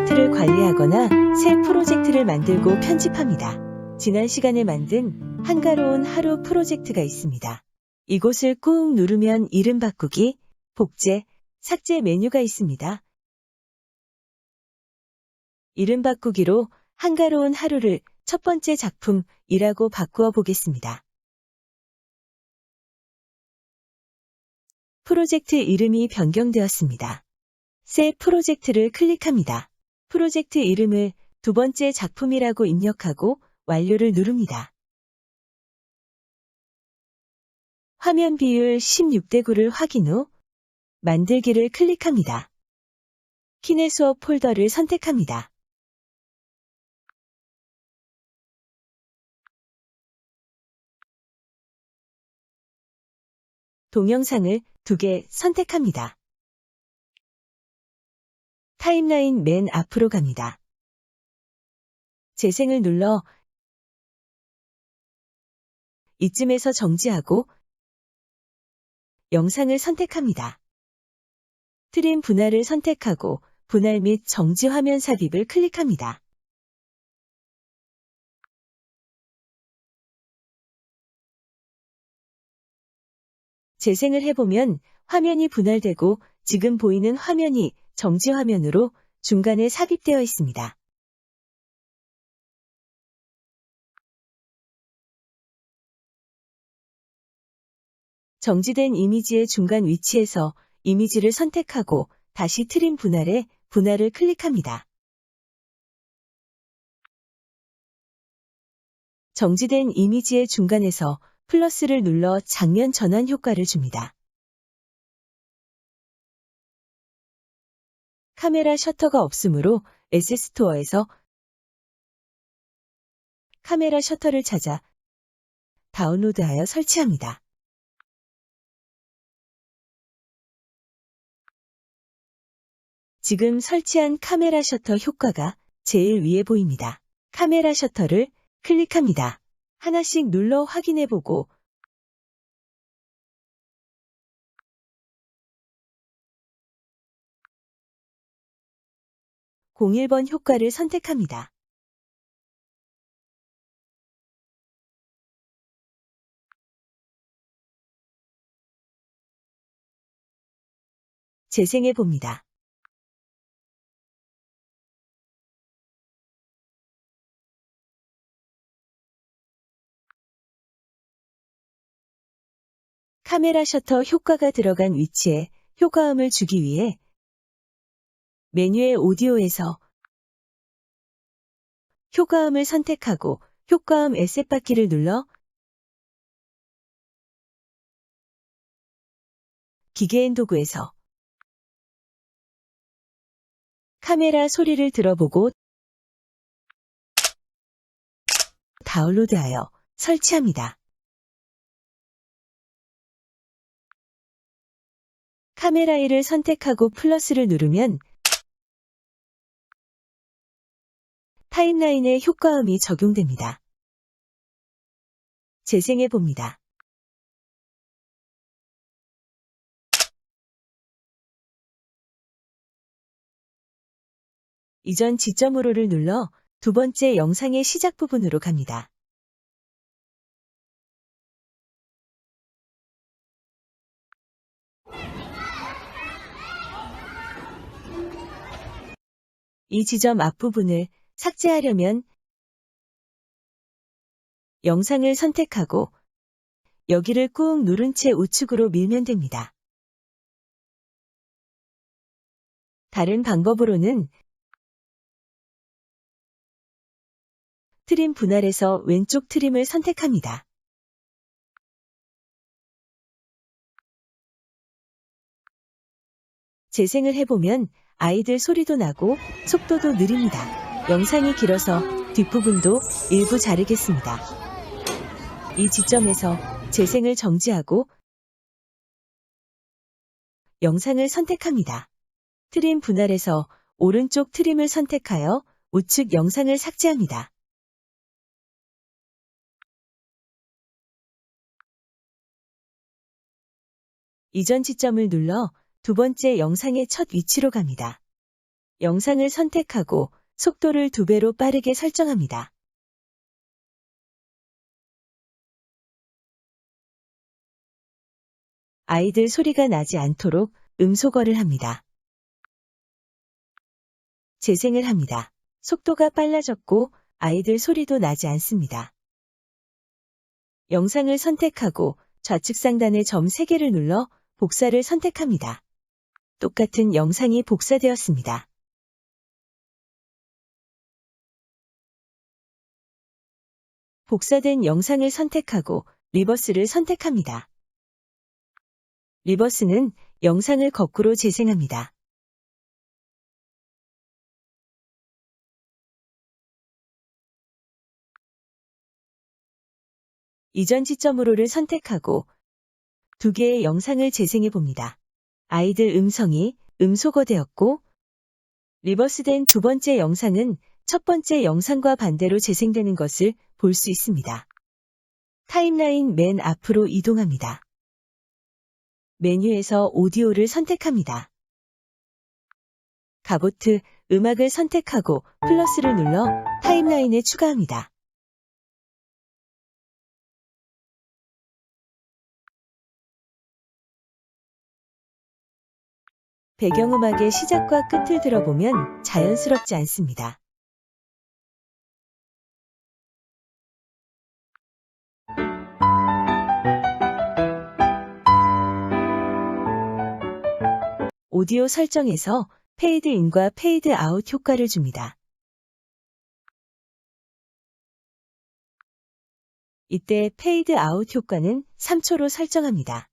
프로젝트를 관리하거나 새 프로젝트를 만들고 편집합니다. 지난 시간에 만든 한가로운 하루 프로젝트가 있습니다. 이곳을 꾹 누르면 이름 바꾸기, 복제, 삭제 메뉴가 있습니다. 이름 바꾸기로 한가로운 하루를 첫 번째 작품이라고 바꾸어 보겠습니다. 프로젝트 이름이 변경되었습니다. 새 프로젝트를 클릭합니다. 프로젝트 이름을 두 번째 작품이라고 입력하고 완료를 누릅니다. 화면 비율 16:9를 확인 후 만들기를 클릭합니다. 키네수업 폴더를 선택합니다. 동영상을 2개 선택합니다. 타임라인 맨 앞으로 갑니다. 재생을 눌러 이쯤에서 정지하고 영상을 선택합니다. 트림 분할을 선택하고 분할 및 정지 화면 삽입을 클릭합니다. 재생을 해보면 화면이 분할되고 지금 보이는 화면이 정지 화면으로 중간에 삽입되어 있습니다. 정지된 이미지의 중간 위치에서 이미지를 선택하고 다시 트림 분할에 분할을 클릭합니다. 정지된 이미지의 중간에서 플러스를 눌러 장면 전환 효과를 줍니다. 카메라 셔터가 없으므로 에셋스토어에서 카메라 셔터를 찾아 다운로드하여 설치합니다. 지금 설치한 카메라 셔터 효과가 제일 위에 보입니다. 카메라 셔터를 클릭합니다. 하나씩 눌러 확인해보고 01번 효과를 선택합니다. 재생해 봅니다. 카메라 셔터 효과가 들어간 위치에 효과음을 주기 위해 메뉴의 오디오에서 효과음을 선택하고 효과음 에셋 받기를 눌러 기계엔 도구에서 카메라 소리를 들어보고 다운로드하여 설치합니다. 카메라 1을 선택하고 플러스를 누르면 타임라인에 효과음이 적용됩니다. 재생해 봅니다. 이전 지점으로를 눌러 두 번째 영상의 시작 부분으로 갑니다. 이 지점 앞부분을 삭제하려면 영상을 선택하고 여기를 꾹 누른 채 우측으로 밀면 됩니다. 다른 방법으로는 트림 분할에서 왼쪽 트림을 선택합니다. 재생을 해보면 아이들 소리도 나고 속도도 느립니다. 영상이 길어서 뒷부분도 일부 자르겠습니다. 이 지점에서 재생을 정지하고 영상을 선택합니다. 트림 분할에서 오른쪽 트림을 선택하여 우측 영상을 삭제합니다. 이전 지점을 눌러 두 번째 영상의 첫 위치로 갑니다. 영상을 선택하고 속도를 2배로 빠르게 설정합니다. 아이들 소리가 나지 않도록 음소거를 합니다. 재생을 합니다. 속도가 빨라졌고 아이들 소리도 나지 않습니다. 영상을 선택하고 좌측 상단의 점 3개를 눌러 복사를 선택합니다. 똑같은 영상이 복사되었습니다. 복사된 영상을 선택하고 리버스를 선택합니다. 리버스는 영상을 거꾸로 재생합니다. 이전 지점으로를 선택하고 2개의 영상을 재생해 봅니다. 아이들 음성이 음소거되었고 리버스된 2번째 영상은 첫 번째 영상과 반대로 재생되는 것을 볼 수 있습니다. 타임라인 맨 앞으로 이동합니다. 메뉴에서 오디오를 선택합니다. 가보트 음악을 선택하고 플러스를 눌러 타임라인에 추가합니다. 배경음악의 시작과 끝을 들어보면 자연스럽지 않습니다. 오디오 설정에서 페이드 인과 페이드 아웃 효과를 줍니다. 이때 페이드 아웃 효과는 3초로 설정합니다.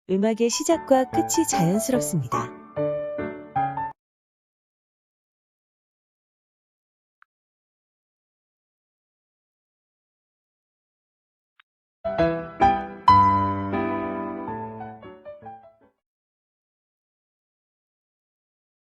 음악의 시작과 끝이 자연스럽습니다.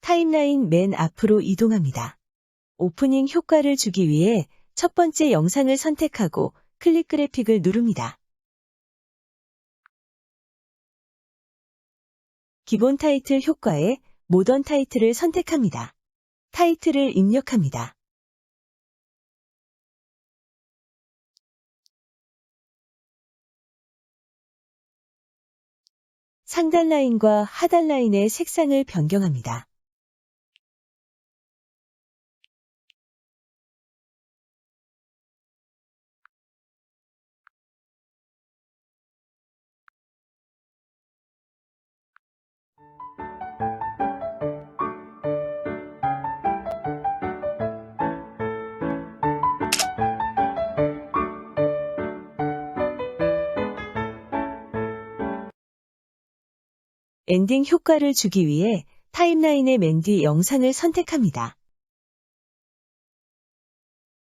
타임라인 맨 앞으로 이동합니다. 오프닝 효과를 주기 위해 첫 번째 영상을 선택하고 클릭 그래픽을 누릅니다. 기본 타이틀 효과에 모던 타이틀을 선택합니다. 타이틀을 입력합니다. 상단 라인과 하단 라인의 색상을 변경합니다. 엔딩 효과를 주기 위해 타임라인의 맨 뒤 영상을 선택합니다.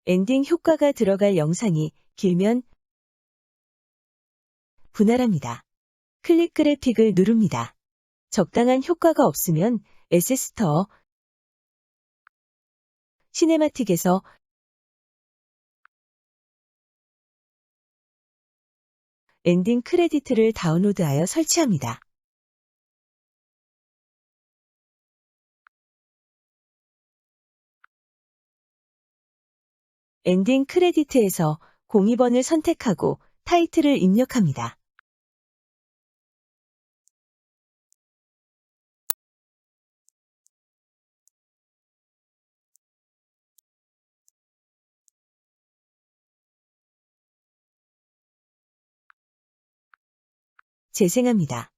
엔딩 효과가 들어갈 영상이 길면 분할합니다. 클릭 그래픽을 누릅니다. 적당한 효과가 없으면 에셋스토어, 시네마틱에서 엔딩 크레디트를 다운로드하여 설치합니다. 엔딩 크레디트에서 02번을 선택하고 타이틀을 입력합니다. 재생합니다.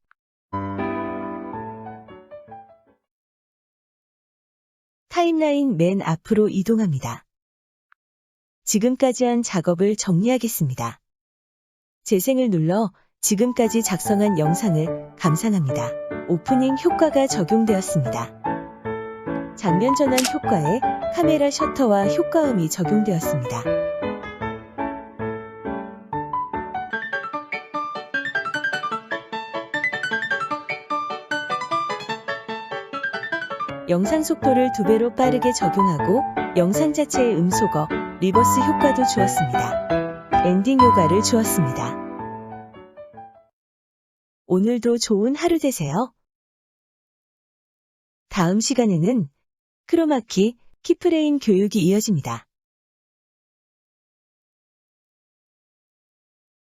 타임라인 맨 앞으로 이동합니다. 지금까지 한 작업을 정리하겠습니다. 재생을 눌러 지금까지 작성한 영상을 감상합니다. 오프닝 효과가 적용되었습니다. 장면 전환 효과에 카메라 셔터와 효과음이 적용되었습니다. 영상 속도를 2배로 빠르게 적용하고 영상 자체의 음소거, 리버스 효과도 주었습니다. 엔딩 효과를 주었습니다. 오늘도 좋은 하루 되세요. 다음 시간에는 크로마키, 키프레임 교육이 이어집니다.